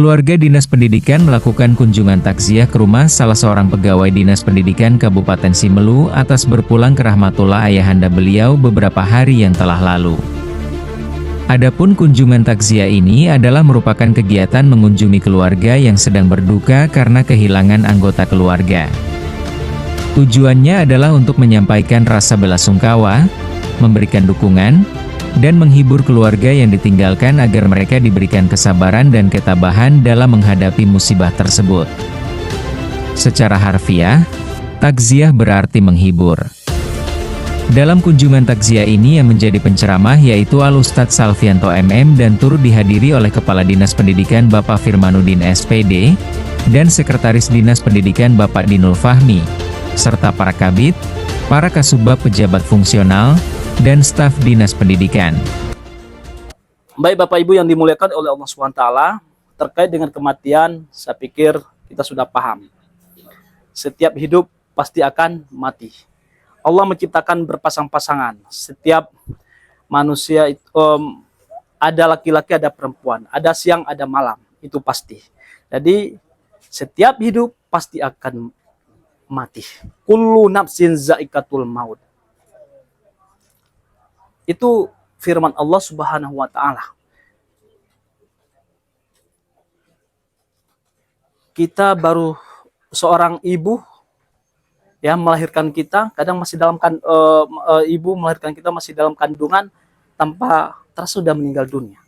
Keluarga Dinas Pendidikan melakukan kunjungan takziah ke rumah salah seorang pegawai Dinas Pendidikan Kabupaten Simelu atas berpulang ke rahmatullah ayahanda beliau beberapa hari yang telah lalu. Adapun kunjungan takziah ini adalah merupakan kegiatan mengunjungi keluarga yang sedang berduka karena kehilangan anggota keluarga. Tujuannya adalah untuk menyampaikan rasa belasungkawa, memberikan dukungan, dan menghibur keluarga yang ditinggalkan agar mereka diberikan kesabaran dan ketabahan dalam menghadapi musibah tersebut. Secara harfiah, takziah berarti menghibur. Dalam kunjungan takziah ini yang menjadi penceramah yaitu Al-Ustadz Salvianto MM dan turut dihadiri oleh Kepala Dinas Pendidikan Bapak Firmanuddin SPD, dan Sekretaris Dinas Pendidikan Bapak Dinul Fahmi, serta para kabid, para kasubag pejabat fungsional, dan staf Dinas Pendidikan. Baik Bapak Ibu yang dimuliakan oleh Allah SWT, terkait dengan kematian, saya pikir kita sudah paham. Setiap hidup pasti akan mati. Allah menciptakan berpasang-pasangan. Setiap manusia itu, ada laki-laki, ada perempuan, ada siang, ada malam, itu pasti. Jadi setiap hidup pasti akan mati. Kullu nafsin za'iqatul maut. Itu firman Allah Subhanahu wa Ta'ala. Kita baru seorang ibu yang melahirkan kita, kadang masih dalam ibu melahirkan kita masih dalam kandungan tanpa terasa sudah meninggal dunia.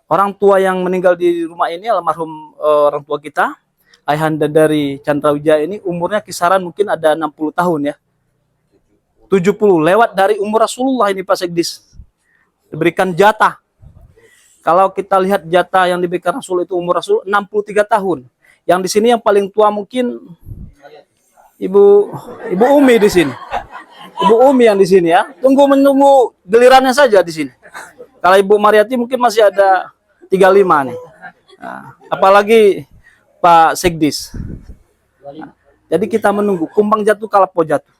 Orang tua yang meninggal di rumah ini almarhum orang tua kita, ayahanda dari Chandra Wijaya ini umurnya kisaran mungkin ada 60 tahun ya. 70, lewat dari umur Rasulullah ini Pak Sekdis. Diberikan jatah. Kalau kita lihat jatah yang diberikan Rasul itu umur Rasul 63 tahun. Yang di sini yang paling tua mungkin Ibu Umi di sini. Ibu Umi yang di sini ya. Tunggu menunggu gilirannya saja di sini. Kalau Ibu Mariati mungkin masih ada 35 nih. Nah, apalagi Pak Sekdis. Nah, jadi kita menunggu kumbang jatuh kalapa jatuh.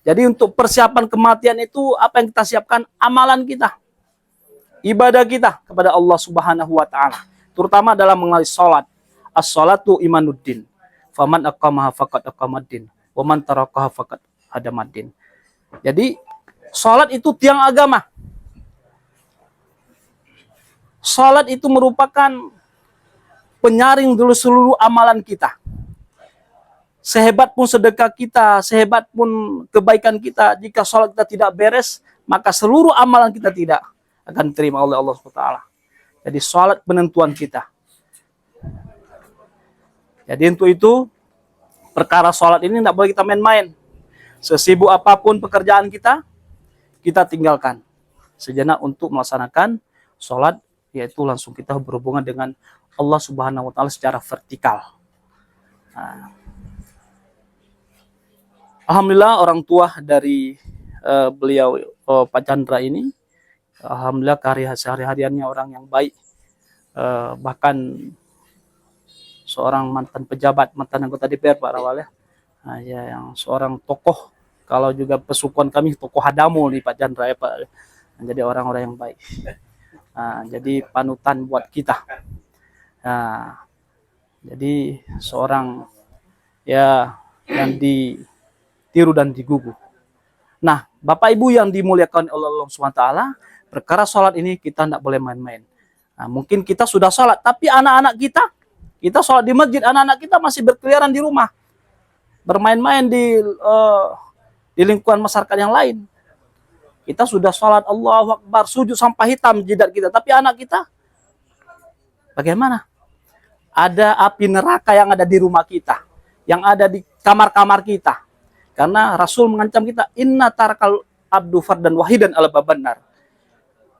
Jadi untuk persiapan kematian itu apa yang kita siapkan? Amalan kita. Ibadah kita kepada Allah Subhanahu wa Ta'ala. Terutama dalam mengenai salat. As-salatu imanuddin. Faman aqamaha faqad aqamaddin. Wa man tarakaha faqad hadamaddin. Jadi salat itu tiang agama. Salat itu merupakan penyaring dulu seluruh amalan kita. Sehebat pun sedekah kita, sehebat pun kebaikan kita, jika sholat kita tidak beres, maka seluruh amalan kita tidak akan diterima oleh Allah SWT. Jadi sholat penentuan kita. Jadi untuk itu, perkara sholat ini tidak boleh kita main-main. Sesibuk apapun pekerjaan kita tinggalkan sejenak untuk melaksanakan sholat, yaitu langsung kita berhubungan dengan Allah Subhanahu wa Ta'ala secara vertikal. Nah, alhamdulillah orang tua dari beliau Pak Chandra ini, alhamdulillah sehari-hariannya orang yang baik, bahkan seorang mantan pejabat, mantan anggota DPR Pak Rawal ya, nah, ya yang seorang tokoh, kalau juga pesukuan kami tokoh Hadamu nih Pak Chandra ya Pak, nah, jadi orang-orang yang baik, nah, jadi panutan buat kita, nah, jadi seorang ya yang ditiru dan digugu. Nah, Bapak Ibu yang dimuliakan oleh Allah SWT, perkara sholat ini kita tidak boleh main-main. Nah, mungkin kita sudah sholat, tapi anak-anak kita sholat di masjid, anak-anak kita masih berkeliaran di rumah, bermain-main di lingkungan masyarakat yang lain. Kita sudah sholat, Allahu Akbar, sujud sampai hitam jidat kita, tapi anak kita bagaimana? Ada api neraka yang ada di rumah kita, yang ada di kamar-kamar kita. Karena Rasul mengancam kita, inna tarakal abdu fardan wahidan ala babannar.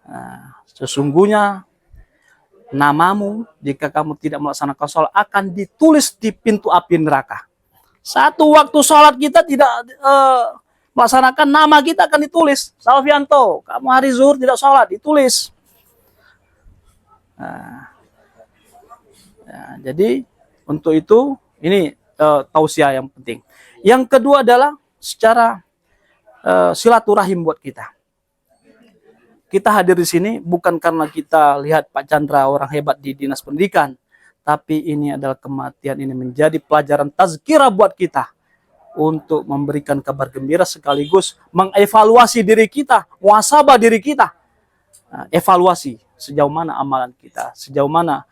Nah, sesungguhnya namamu jika kamu tidak melaksanakan sholat akan ditulis di pintu api neraka. Satu waktu sholat kita tidak melaksanakan, nama kita akan ditulis. Salvianto, kamu hari zuhur tidak sholat, ditulis. Nah, ya, jadi untuk itu ini tausiah yang penting. Yang kedua adalah secara silaturahim buat kita. kita hadir di sini bukan karena kita lihat Pak Chandra orang hebat di dinas pendidikan, tapi ini adalah kematian ini menjadi pelajaran tazkirah buat kita untuk memberikan kabar gembira sekaligus mengevaluasi diri kita, muhasabah diri kita. Evaluasi sejauh mana amalan kita, sejauh mana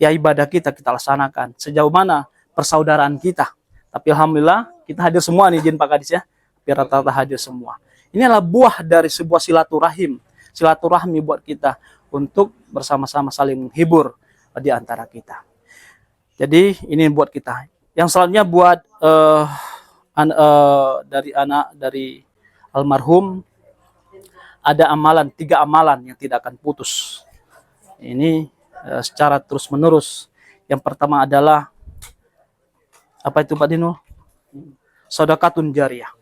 ya ibadah kita laksanakan, sejauh mana persaudaraan kita. Tapi alhamdulillah kita hadir semua nih izin Pak Kadis ya, biar rata-rata hadir semua. Ini adalah buah dari sebuah silaturahmi buat kita untuk bersama-sama saling menghibur di antara kita. Jadi ini buat kita. Yang selanjutnya buat dari anak dari almarhum, ada amalan, 3 amalan yang tidak akan putus. Ini secara terus menerus. Yang pertama adalah apa itu Pak Dino? Sedekatun jariyah.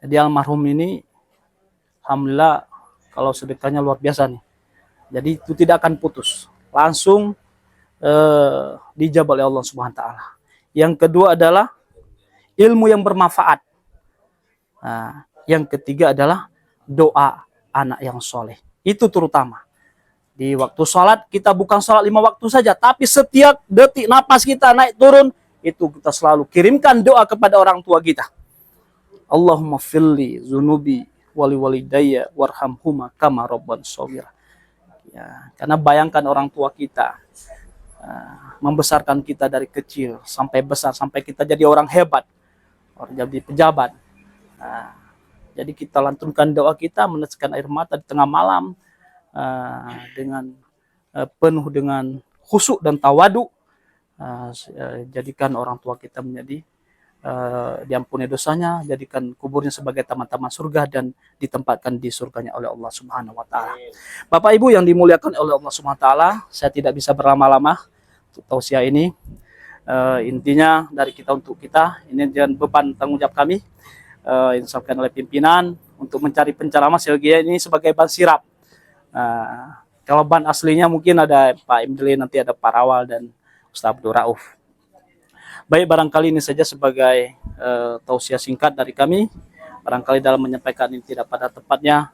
Jadi almarhum ini alhamdulillah kalau sedekahnya luar biasa nih. Jadi itu tidak akan putus. Langsung dijabah oleh Allah Subhanahu wa taala. Yang kedua adalah ilmu yang bermanfaat. Nah, yang ketiga adalah doa anak yang soleh. Itu terutama. Di waktu sholat, kita bukan sholat 5 waktu saja, tapi setiap detik napas kita naik turun, itu kita selalu kirimkan doa kepada orang tua kita. Allahumma filli zunubi wali walidayya warhamhuma kama rabban shaghira. Ya, karena bayangkan orang tua kita membesarkan kita dari kecil sampai besar, sampai kita jadi orang hebat, orang jadi pejabat. Jadi kita lantunkan doa kita, meneteskan air mata di tengah malam dengan penuh dengan khusyuk dan tawadu. Jadikan orang tua kita menjadi diampuni dosanya, jadikan kuburnya sebagai taman-taman surga dan ditempatkan di surganya oleh Allah Subhanahu wa taala. Bapak Ibu yang dimuliakan oleh Allah Subhanahu wa taala, saya tidak bisa berlama-lama untuk tausiah ini. Intinya dari kita untuk kita, ini dan beban tanggung jawab kami yang disampaikan oleh pimpinan untuk mencari penceramah sehingga ini sebagai ban sirap. Kalau ban aslinya mungkin ada Pak Imdli, nanti ada Pak Rawal dan Ustaz Abdul Rauf. Baik, barangkali ini saja sebagai tausiah singkat dari kami. Barangkali dalam menyampaikan ini tidak pada tempatnya.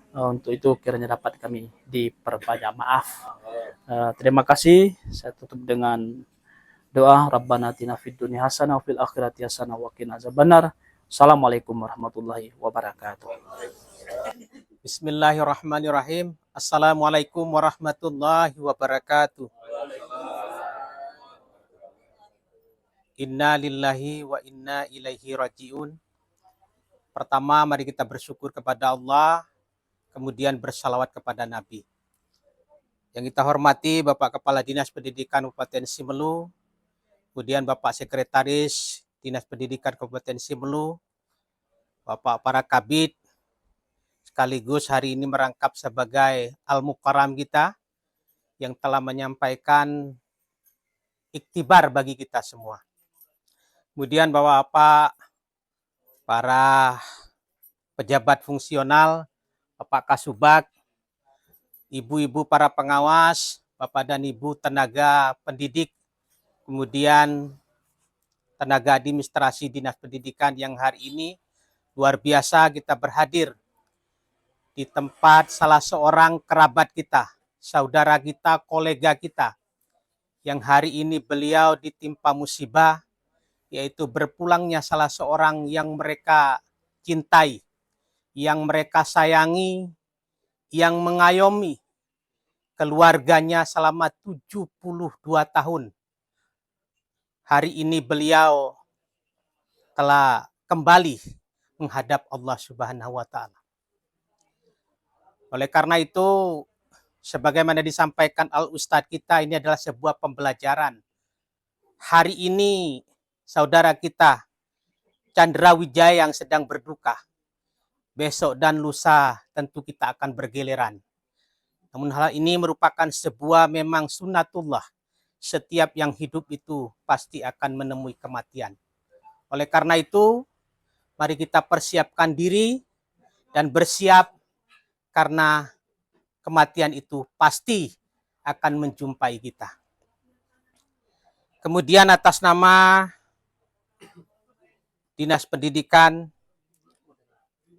Untuk itu kiranya dapat kami diperbanyak maaf. Terima kasih. Saya tutup dengan doa. Rabbana atina fid dunya hasanah wa fil akhirati hasanah wa qina azabannar. Assalamualaikum warahmatullahi wabarakatuh. Bismillahirrahmanirrahim. Assalamualaikum warahmatullahi wabarakatuh. Inna lillahi wa inna ilaihi raji'un. Pertama, mari kita bersyukur kepada Allah, kemudian bersalawat kepada Nabi. Yang kita hormati Bapak Kepala Dinas Pendidikan Kabupaten Simelu, kemudian Bapak Sekretaris Dinas Pendidikan Kabupaten Simelu, Bapak para kabid, sekaligus hari ini merangkap sebagai al-mukarram kita yang telah menyampaikan iktibar bagi kita semua. Kemudian Bapak-bapak, para pejabat fungsional, Bapak Kasubag, ibu-ibu para pengawas, Bapak dan Ibu tenaga pendidik, kemudian tenaga administrasi Dinas Pendidikan yang hari ini luar biasa kita berhadir di tempat salah seorang kerabat kita, saudara kita, kolega kita, yang hari ini beliau ditimpa musibah, yaitu berpulangnya salah seorang yang mereka cintai, yang mereka sayangi, yang mengayomi keluarganya selama 72 tahun. Hari ini beliau telah kembali menghadap Allah Subhanahu wa taala. Oleh karena itu, sebagaimana disampaikan Al-Ustadz kita, ini adalah sebuah pembelajaran. Hari ini saudara kita Chandra Wijaya yang sedang berduka. Besok dan lusa tentu kita akan bergiliran. Namun hal ini merupakan sebuah memang sunnatullah. Setiap yang hidup itu pasti akan menemui kematian. Oleh karena itu, mari kita persiapkan diri dan bersiap karena kematian itu pasti akan menjumpai kita. Kemudian atas nama Dinas Pendidikan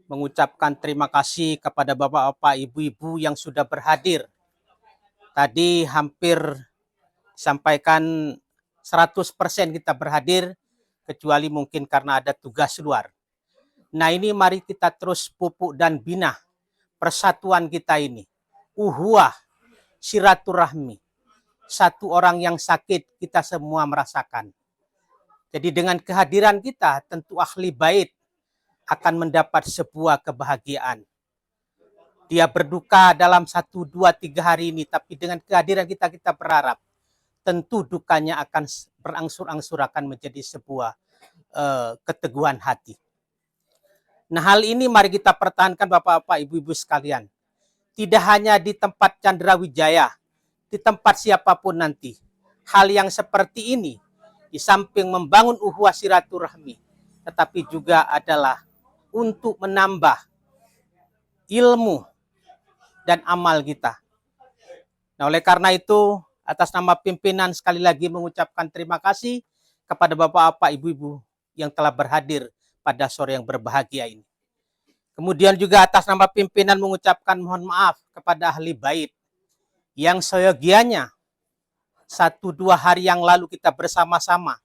mengucapkan terima kasih kepada bapak-bapak, ibu-ibu yang sudah berhadir. Tadi hampir disampaikan 100% kita berhadir, kecuali mungkin karena ada tugas luar. Nah ini mari kita terus pupuk dan bina persatuan kita ini. Uhuwah, silaturahmi. Satu orang yang sakit kita semua merasakan. Jadi dengan kehadiran kita tentu ahli bait akan mendapat sebuah kebahagiaan. Dia berduka dalam 1, 2, 3 hari ini, tapi dengan kehadiran kita berharap tentu dukanya akan berangsur-angsur akan menjadi sebuah keteguhan hati. Nah hal ini mari kita pertahankan bapak-bapak, ibu-ibu sekalian. Tidak hanya di tempat Chandra Wijaya, di tempat siapapun nanti. Hal yang seperti ini, di samping membangun uhuwah silaturahmi, tetapi juga adalah untuk menambah ilmu dan amal kita. Nah oleh karena itu, atas nama pimpinan sekali lagi mengucapkan terima kasih kepada bapak-bapak, ibu-ibu yang telah berhadir pada sore yang berbahagia ini. Kemudian juga atas nama pimpinan mengucapkan mohon maaf kepada ahli bait yang seyogianya 1, 2 hari yang lalu kita bersama-sama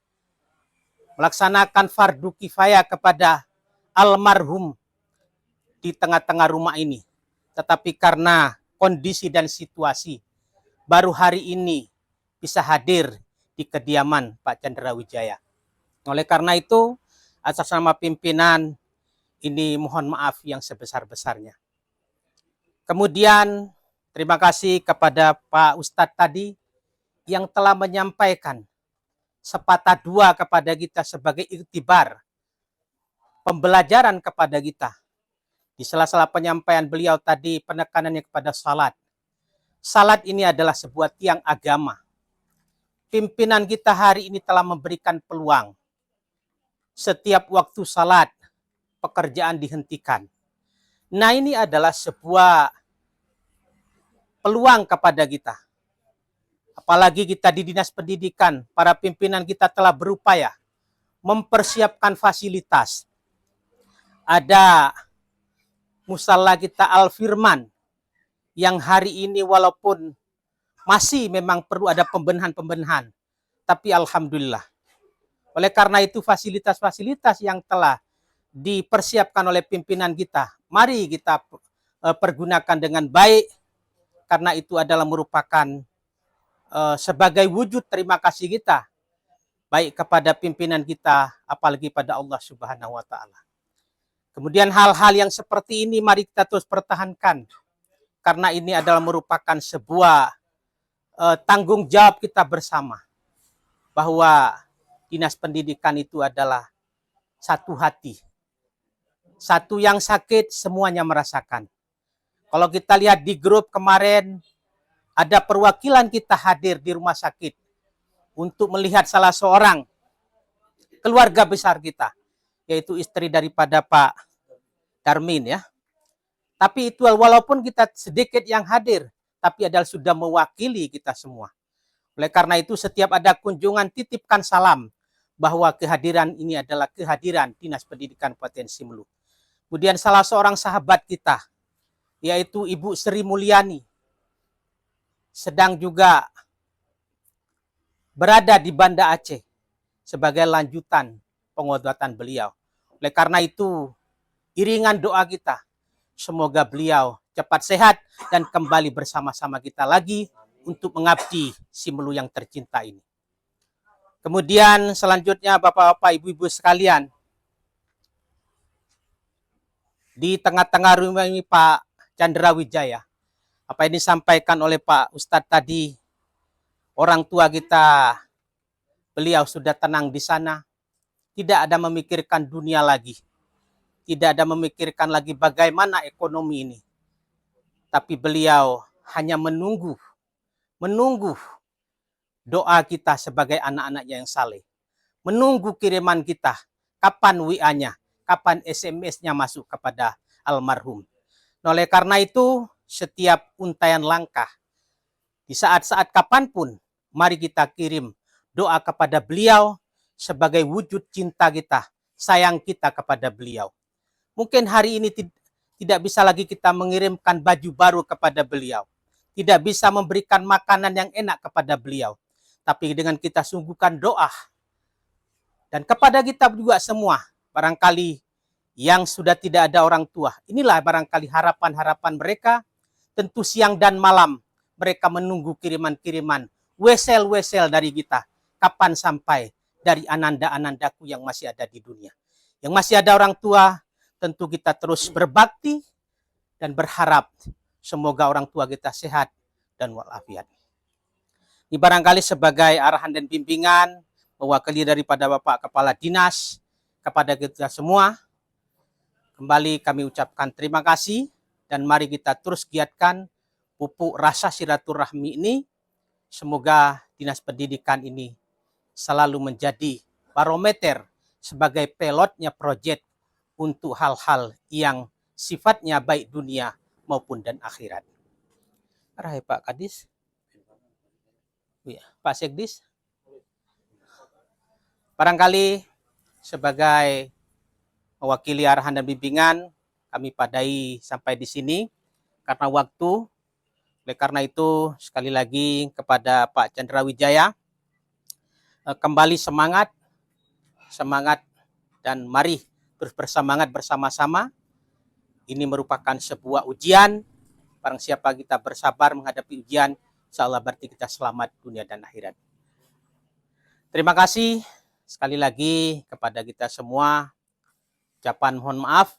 melaksanakan fardu kifayah kepada almarhum di tengah-tengah rumah ini. Tetapi karena kondisi dan situasi, baru hari ini bisa hadir di kediaman Pak Chandra Wijaya. Oleh karena itu, atas nama pimpinan, ini mohon maaf yang sebesar-besarnya. Kemudian, terima kasih kepada Pak Ustadz tadi yang telah menyampaikan sepatah dua kepada kita sebagai iktibar, pembelajaran kepada kita. Di sela-sela penyampaian beliau tadi, penekanannya kepada salat. Salat ini adalah sebuah tiang agama. Pimpinan kita hari ini telah memberikan peluang. Setiap waktu salat, pekerjaan dihentikan. Nah ini adalah sebuah peluang kepada kita. Apalagi kita di dinas pendidikan, para pimpinan kita telah berupaya mempersiapkan fasilitas. Ada musala kita Al-Firman yang hari ini walaupun masih memang perlu ada pembenahan-pembenahan, tapi alhamdulillah. Oleh karena itu fasilitas-fasilitas yang telah dipersiapkan oleh pimpinan kita, mari kita pergunakan dengan baik, karena itu adalah merupakan sebagai wujud terima kasih kita, baik kepada pimpinan kita, apalagi pada Allah Subhanahu wa Ta'ala. Kemudian hal-hal yang seperti ini mari kita terus pertahankan, karena ini adalah merupakan sebuah tanggung jawab kita bersama, bahwa dinas pendidikan itu adalah satu hati. Satu yang sakit semuanya merasakan. Kalau kita lihat di grup kemarin, ada perwakilan kita hadir di rumah sakit untuk melihat salah seorang keluarga besar kita, yaitu istri daripada Pak Darmin ya. Tapi itu walaupun kita sedikit yang hadir, tapi adalah sudah mewakili kita semua. Oleh karena itu setiap ada kunjungan titipkan salam bahwa kehadiran ini adalah kehadiran Dinas Pendidikan Kabupaten Simelu. Kemudian salah seorang sahabat kita, yaitu Ibu Sri Mulyani, sedang juga berada di Banda Aceh sebagai lanjutan pengobatan beliau. Oleh karena itu, iringan doa kita, semoga beliau cepat sehat dan kembali bersama-sama kita lagi untuk mengabdi Simelu yang tercinta ini. Kemudian selanjutnya Bapak-bapak, Ibu-ibu sekalian, di tengah-tengah rumah ini Pak Chandra Wijaya, apa yang disampaikan oleh Pak Ustadz tadi, orang tua kita, beliau sudah tenang di sana, tidak ada memikirkan dunia lagi, tidak ada memikirkan lagi bagaimana ekonomi ini, tapi beliau hanya menunggu doa kita sebagai anak-anaknya yang saleh, menunggu kiriman kita, kapan WA-nya, kapan SMS-nya masuk kepada almarhum. Oleh karena itu, setiap untaian langkah, di saat-saat kapanpun, mari kita kirim doa kepada beliau sebagai wujud cinta kita, sayang kita kepada beliau. Mungkin hari ini tidak bisa lagi kita mengirimkan baju baru kepada beliau. Tidak bisa memberikan makanan yang enak kepada beliau. Tapi dengan kita sungguhkan doa. Dan kepada kita juga semua, barangkali yang sudah tidak ada orang tua. Inilah barangkali harapan-harapan mereka. Tentu siang dan malam mereka menunggu kiriman-kiriman. Wesel-wesel dari kita. Kapan sampai dari ananda-anandaku yang masih ada di dunia. Yang masih ada orang tua, tentu kita terus berbakti dan berharap semoga orang tua kita sehat dan walafiat. Ini barangkali sebagai arahan dan bimbingan mewakili daripada Bapak Kepala Dinas kepada kita semua. Kembali kami ucapkan terima kasih dan mari kita terus giatkan pupuk rasa silaturahmi ini. Semoga Dinas Pendidikan ini selalu menjadi barometer sebagai pilotnya proyek untuk hal-hal yang sifatnya baik dunia maupun dan akhirat. Arahai Pak Kadis, Pak Sekdis, barangkali sebagai mewakili arahan dan bimbingan kami padai sampai di sini karena waktu. Oleh karena itu sekali lagi kepada Pak Chandra Wijaya, kembali semangat dan mari terus bersemangat bersama-sama. Ini merupakan sebuah ujian. Barang siapa kita bersabar menghadapi ujian, insya Allah berarti kita selamat dunia dan akhirat. Terima kasih sekali lagi kepada kita semua. Ucapan mohon maaf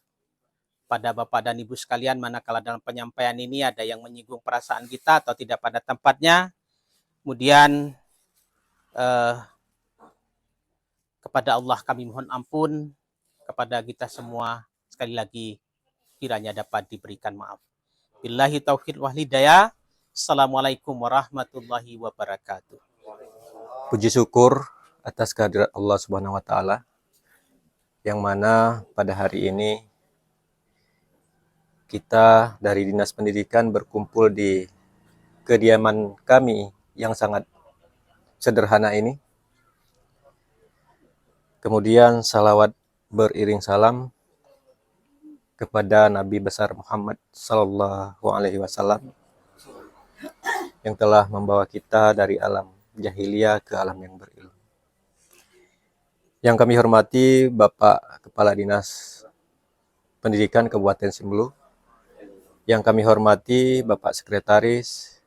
pada Bapak dan Ibu sekalian manakala dalam penyampaian ini ada yang menyinggung perasaan kita atau tidak pada tempatnya. Kemudian kepada Allah kami mohon ampun, kepada kita semua sekali lagi kiranya dapat diberikan maaf. Billahi taufiq wal hidayah. Assalamualaikum warahmatullahi wabarakatuh. Puji syukur atas kehadirat Allah Subhanahu wa taala yang mana pada hari ini kita dari Dinas Pendidikan berkumpul di kediaman kami yang sangat sederhana ini. Kemudian salawat beriring salam kepada Nabi besar Muhammad Sallallahu Alaihi Wasallam yang telah membawa kita dari alam jahiliyah ke alam yang berilmu. Yang kami hormati Bapak Kepala Dinas Pendidikan Kabupaten Simelu, yang kami hormati Bapak Sekretaris,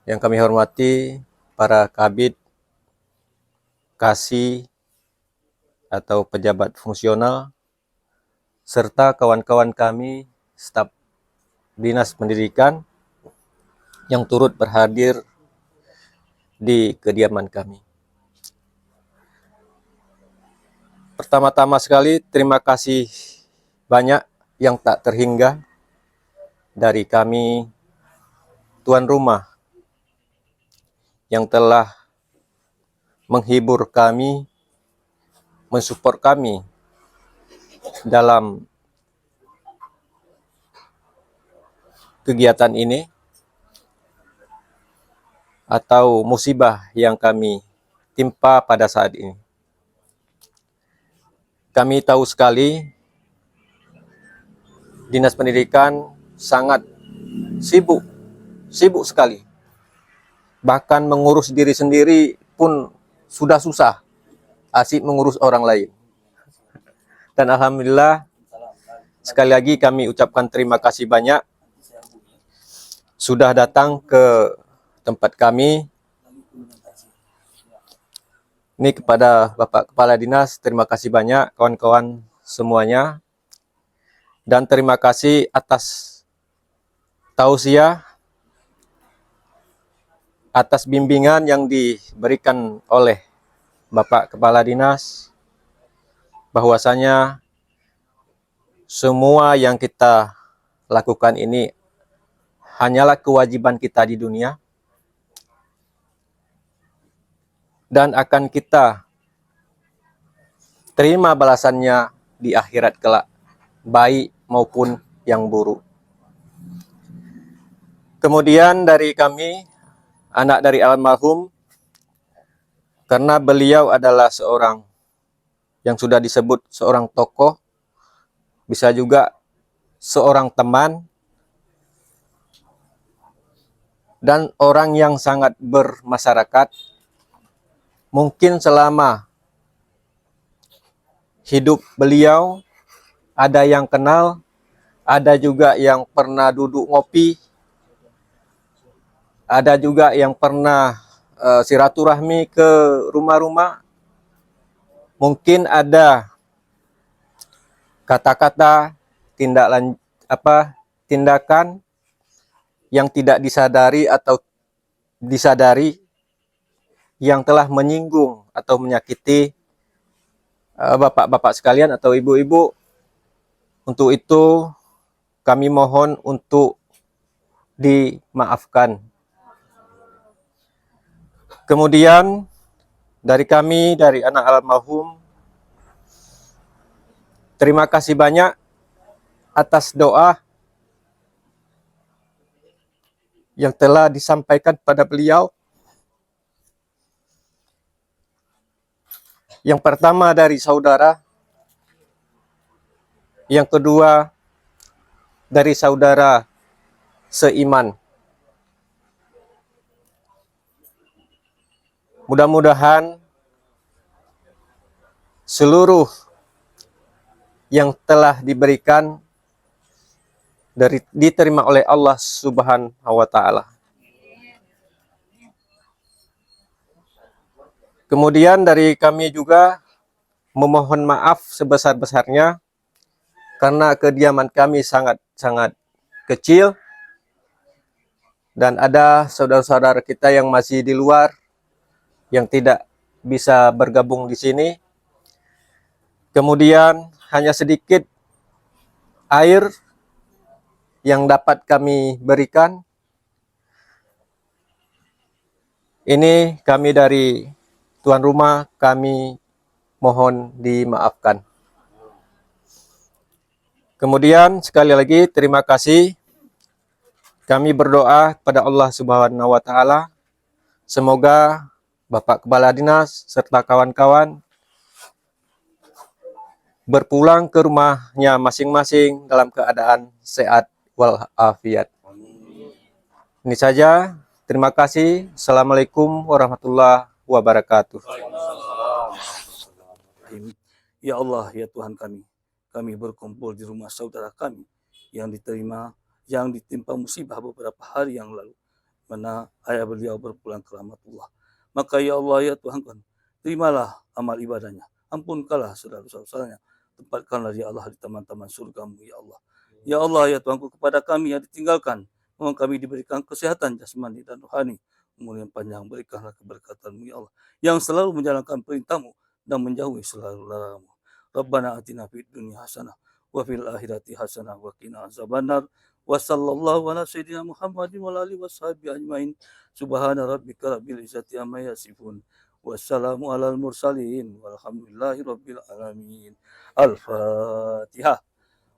yang kami hormati para kabid, kasih, atau pejabat fungsional, serta kawan-kawan kami, staf Dinas Pendidikan yang turut berhadir di kediaman kami. Pertama-tama sekali, terima kasih banyak yang tak terhingga dari kami tuan rumah yang telah menghibur kami, mensupport kami dalam kegiatan ini atau musibah yang kami timpa pada saat ini. Kami tahu sekali Dinas Pendidikan sangat sibuk sekali. Bahkan mengurus diri sendiri pun sudah susah, asik mengurus orang lain. Dan alhamdulillah, sekali lagi kami ucapkan terima kasih banyak sudah datang ke tempat kami. Ini kepada Bapak Kepala Dinas, terima kasih banyak kawan-kawan semuanya. Dan terima kasih atas tausiah, atas bimbingan yang diberikan oleh Bapak Kepala Dinas, bahwasanya semua yang kita lakukan ini hanyalah kewajiban kita di dunia dan akan kita terima balasannya di akhirat kelak, baik maupun yang buruk. Kemudian dari kami, anak dari almarhum, karena beliau adalah seorang yang sudah disebut seorang tokoh bisa juga seorang teman, dan orang yang sangat bermasyarakat. Mungkin selama hidup beliau ada yang kenal, ada juga yang pernah duduk ngopi, ada juga yang pernah silaturahmi ke rumah-rumah. Mungkin ada kata-kata, tindakan yang tidak disadari atau disadari yang telah menyinggung atau menyakiti bapak-bapak sekalian atau ibu-ibu. Untuk itu kami mohon untuk dimaafkan. Kemudian dari kami, dari anak almarhum, terima kasih banyak atas doa yang telah disampaikan pada beliau. Yang pertama dari saudara, yang kedua dari saudara seiman. Mudah-mudahan seluruh yang telah diberikan diterima oleh Allah Subhanahu wa Ta'ala. Kemudian dari kami juga memohon maaf sebesar-besarnya karena kediaman kami sangat kecil dan ada saudara-saudara kita yang masih di luar yang tidak bisa bergabung di sini. Kemudian hanya sedikit air yang dapat kami berikan. Ini kami dari tuan rumah, kami mohon dimaafkan. Kemudian sekali lagi terima kasih. Kami berdoa kepada Allah Subhanahu wa Ta'ala, semoga Bapak Kepala Dinas serta kawan-kawan berpulang ke rumahnya masing-masing dalam keadaan sehat walafiat. Ini saja. Terima kasih. Assalamualaikum warahmatullahi wabarakatuh. Ya Allah, ya Tuhan kami berkumpul di rumah saudara kami yang ditimpa musibah beberapa hari yang lalu, mana ayah beliau berpulang ke rahmatullah. Maka ya Allah, ya Tuhan kami, terimalah amal ibadahnya, ampunkanlah saudara-saudaranya, tempatkanlah ya Allah di taman-taman surga-Mu ya Allah. Ya Allah, ya Tuhanku, kepada kami yang ditinggalkan, mohon kami diberikan kesehatan jasmani dan rohani, umur yang panjang, berikanlah keberkatan-Mu ya Allah, yang selalu menjalankan perintah-Mu dan menjauhi selalu larangan-Mu. Rabbana atina fid dunya hasanah wa fil akhirati hasanah wa qina azabannar. Wa sallallahu ala sayyidina Muhammadin wa alihi washabihi ajmain. Subhana rabbika rabbil izzati amma yasifun. Wassalamu alal mursalin walhamdulillahi rabbil alamin. Al-Fatihah.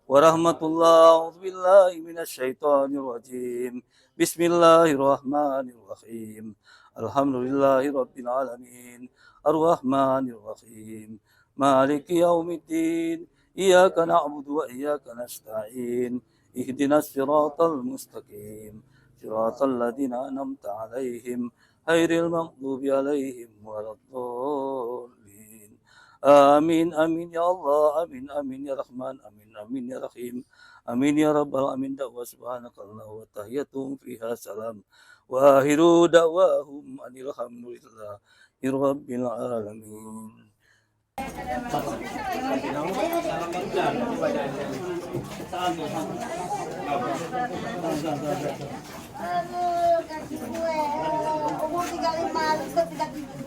Warahmatullahi wabillahi minasyaitonir rajim. Bismillahirrahmanirrahim. Alhamdulillahi rabbil alamin. Ar-Rahmanir Rahim. Maliki yaumiddin. Iyyaka na'budu wa iyyaka nasta'in. Ihdinas siratal mustaqim. Siratal ladzina an'amta 'alaihim ghairil maghdubi 'alaihim waladdallin. Amin amin ya Allah, amin amin ya Rahman, amin amin ya Rahim, amin ya Rabbal alamin. Wa subhanakallah wa tahiyatum fiha salam. Wa akhiru da'wahum anil hamdulillahi rabbil alamin. Aduh, kasih gue. Umur 35, lu 37. Umur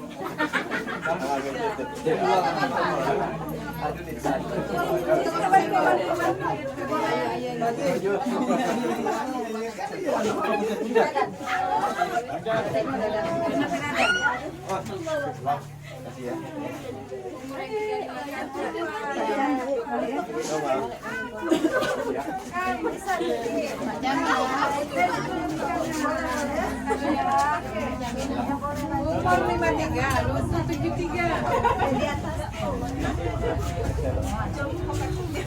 53, lu 73.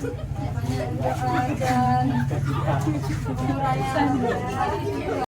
Ada.